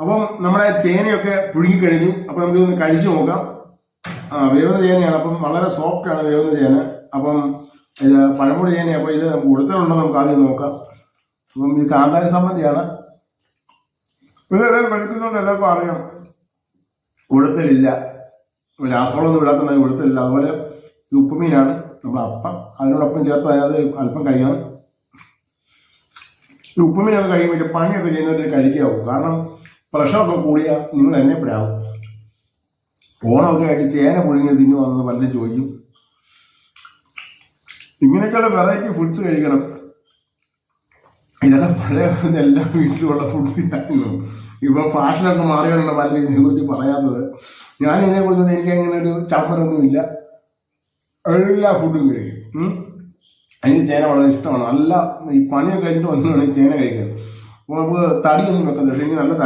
അപ്പം നമ്മുടെ ചേനയൊക്കെ പുഴുങ്ങിക്കഴിഞ്ഞു. അപ്പം നമുക്കിതൊന്ന് കഴിച്ചു നോക്കാം. വേവുന്ന ചേനയാണ്, അപ്പം വളരെ സോഫ്റ്റ് ആണ് വേവുന്ന ചേന. അപ്പം ഇത് പഴമുടി ചേന. അപ്പോൾ ഇത് നമുക്ക് ഉളുത്തലുണ്ടോ നമുക്ക് ആദ്യം നോക്കാം. അപ്പം ഇത് കാന്താരി സംബന്ധിയാണ്. ഇതെല്ലാം കഴിക്കുന്നുണ്ട്, എല്ലാവർക്കും അറിയാം ഉളുത്തലില്ല, രാസവളമൊന്നും ഇടാത്തുണ്ടെങ്കിൽ ഉളുത്തലില്ല. അതുപോലെ ഇത് ഉപ്പുമീനാണ്, നമ്മൾ അപ്പം അതിനോടൊപ്പം ചേർത്ത് അത് അല്പം കഴിക്കണം. ഈ ഉപ്പുമീനൊക്കെ കഴിയുമ്പോൾ പണിയൊക്കെ ചെയ്യുന്നവർ കഴിക്കാവും. കാരണം പ്രഷറൊക്കെ കൂടിയാൽ നിങ്ങൾ എന്നെ പെടാവും. ഓണമൊക്കെ ആയിട്ട് ചേന പുഴുങ്ങി തിന്നുവാന്ന് പലരും ചോദിക്കും. ഇങ്ങനെയൊക്കെയുള്ള വെറൈറ്റി ഫുഡ്സ് കഴിക്കണം. ഇതൊക്കെ പഴയ എല്ലാ വീട്ടിലുമുള്ള ഫുഡ് ഇതായിരുന്നു. ഇപ്പൊ ഫാഷനൊക്കെ മാറിയാണ് പലരും ഇതിനെക്കുറിച്ച് പറയാത്തത്. ഞാൻ ഇതിനെക്കുറിച്ച് എനിക്ക് അങ്ങനെ ഒരു ചമ്മലൊന്നുമില്ല. എല്ലാ ഫുഡും കഴിക്കും. എനിക്ക് ചേന വളരെ ഇഷ്ടമാണ്. നല്ല ഈ പണിയൊക്കെ കഴിഞ്ഞിട്ട് വന്നിട്ടാണ് ചേന കഴിക്കുന്നത്. അപ്പോൾ നമുക്ക് തടിയൊന്നും വെക്കുന്നത്, പക്ഷേ എനിക്ക് നല്ല തടി